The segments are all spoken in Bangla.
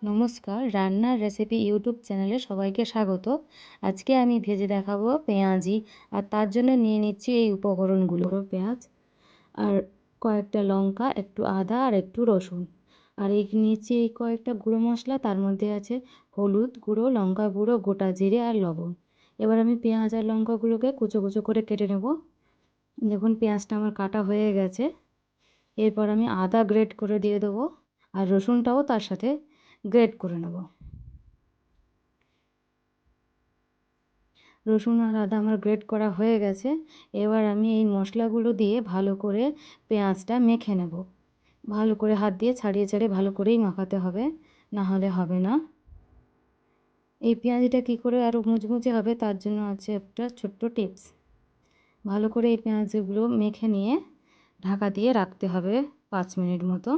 নমস্কার, রান্নার রেসিপি ইউটিউব চ্যানেলে সবাইকে স্বাগত। আজকে আমি ভেজে দেখাবো পেঁয়াজি। আর তার জন্য নিয়ে নিচ্ছি এই উপকরণগুলো: পেঁয়াজ আর কয়েকটা লঙ্কা, একটু আদা আর একটু রসুন। আর এই নিচ্ছি এই কয়েকটা গুঁড়ো মশলা, তার মধ্যে আছে হলুদ গুঁড়ো, লঙ্কা গুঁড়ো, গোটা জিরে আর লবণ। এবার আমি পেঁয়াজ আর লঙ্কাগুলোকে কুচো কুচো করে কেটে নেব। দেখুন পেঁয়াজটা আমার কাটা হয়ে গেছে। এরপর আমি আদা গ্রেট করে দিয়ে দেবো আর রসুনটাও তার সাথে গ্রেট করে নেব। রসুন আর আদা আমার গ্রেট করা হয়ে গেছে। এবার আমি এই মশলাগুলো দিয়ে ভালো করে পেঁয়াজটা মেখে নেব। ভালো করে হাত দিয়ে ছাড়িয়ে ছাড়িয়ে ভালো করেই মাখাতে হবে, না হলে হবে না। এই পেঁয়াজিটা কী করে আরও মুচমুচে হবে তার জন্য আছে একটা ছোট্ট টিপস। ভালো করে এই পেঁয়াজগুলো মেখে নিয়ে ঢাকা দিয়ে রাখতে হবে 5 মিনিট মতো।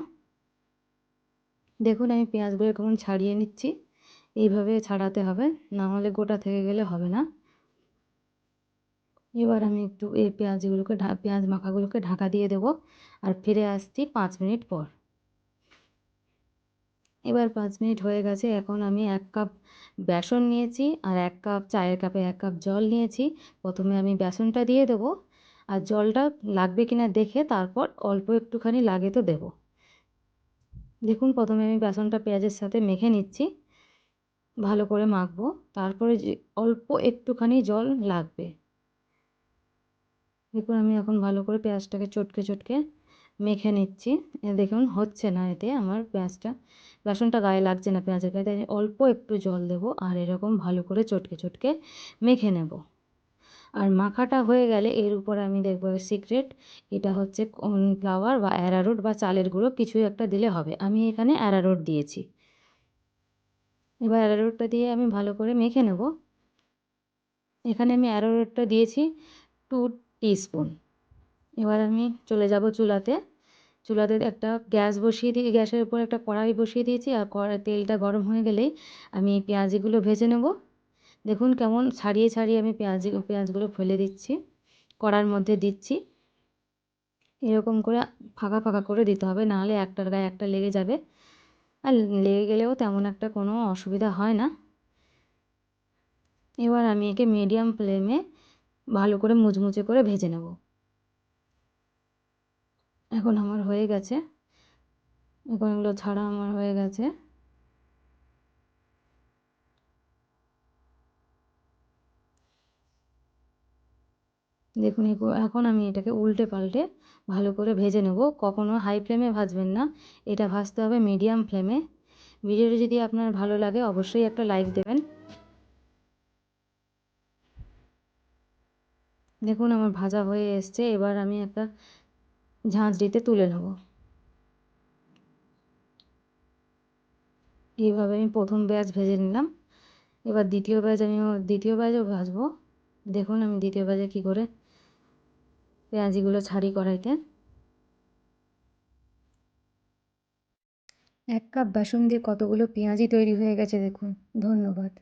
দেখুন আমি পেঁয়াজগুলো কেমন ছাড়িয়ে নিচ্ছি। এইভাবে ছাড়াতে হবে, না হলে গোটা থেকে গেলে হবে না। এবার আমি একটু এই পেঁয়াজ মাখাগুলোকে ঢাকা দিয়ে দেবো আর ফিরে আসছি 5 মিনিট পর। এবার 5 মিনিট হয়ে গেছে। এখন আমি 1 কাপ বেসন নিয়েছি আর 1 কাপ, চায়ের কাপে 1 কাপ জল নিয়েছি। প্রথমে আমি বেসনটা দিয়ে দেবো আর জলটা লাগবে কিনা দেখে তারপর অল্প একটুখানি লাগে তো দেবো। দেখুন প্রথমে আমি বেসনটা পেঁয়াজের সাথে মেখে নিচ্ছি, ভালো করে মাখবো। তারপরে যে অল্প একটুখানি জল লাগবে। দেখুন আমি এখন ভালো করে পেঁয়াজটাকে চটকে চটকে মেখে নিচ্ছি। দেখুন হচ্ছে না, এতে আমার বেসনটা গায়ে লাগছে না পেঁয়াজের গায়ে, তাই অল্প একটু জল দেবো আর এরকম ভালো করে চটকে চটকে মেখে নেব। আর মাখাটা হয়ে গেলে এর উপর আমি দেখবো সিক্রেট, এটা হচ্ছে কর্নফ্লাওয়ার বা অ্যারারুট বা চালের গুঁড়ো, কিছুই একটা দিলে হবে। আমি এখানে অ্যারারুট দিয়েছি। এবার অ্যারারুটটা দিয়ে আমি ভালো করে মেখে নেব। এখানে আমি অ্যারারুটটা দিয়েছি 2 টিস্পুন। এবার আমি চলে যাব চুলাতে। চুলাতে একটা গ্যাস বসিয়ে দিয়ে গ্যাসের উপর একটা কড়াই বসিয়ে দিয়েছি আর তেলটা গরম হয়ে গেলেই আমি এই পেঁয়াজিগুলো ভেজে নেব। দেখুন কেমন ছাড়িয়ে ছাড়িয়ে আমি পেঁয়াজগুলো ফেলে দিচ্ছি, কড়ার মধ্যে দিচ্ছি। এরকম করে ফাঁকা ফাঁকা করে দিতে হবে, নাহলে একটার গায়ে একটা লেগে যাবে। আর লেগে গেলেও তেমন একটা কোনো অসুবিধা হয় না। এবার আমি একে মিডিয়াম ফ্লেমে ভালো করে মুচমুচে করে ভেজে নেব। এখন আমার হয়ে গেছে, এখন এগুলো ছাড়া আমার হয়ে গেছে। দেখুন এখন আমি এটাকে উল্টে পাল্টে ভালো করে ভেজে নেব। কখনো হাই ফ্লেমে ভাজবেন না, এটা ভাজতে হবে মিডিয়াম ফ্লেমে। ভিডিওটি যদি আপনার ভালো লাগে অবশ্যই একটা লাইক দেবেন। দেখুন আমার ভাজা হয়ে এসছে। এবার আমি একটা ঝাঁঝরিতে তুলে নেব। এইভাবে আমি প্রথম ব্যাচ ভেজে নিলাম। এবার দ্বিতীয় ব্যাচও ভাজবো। দেখুন আমি দ্বিতীয় ব্যাচে কী করে পেঁয়াজিগুলো ছাড়ি কড়াইতে। 1 কাপ বেসন দিয়ে কতগুলো পেঁয়াজি তৈরি হয়ে গেছে দেখুন। ধন্যবাদ।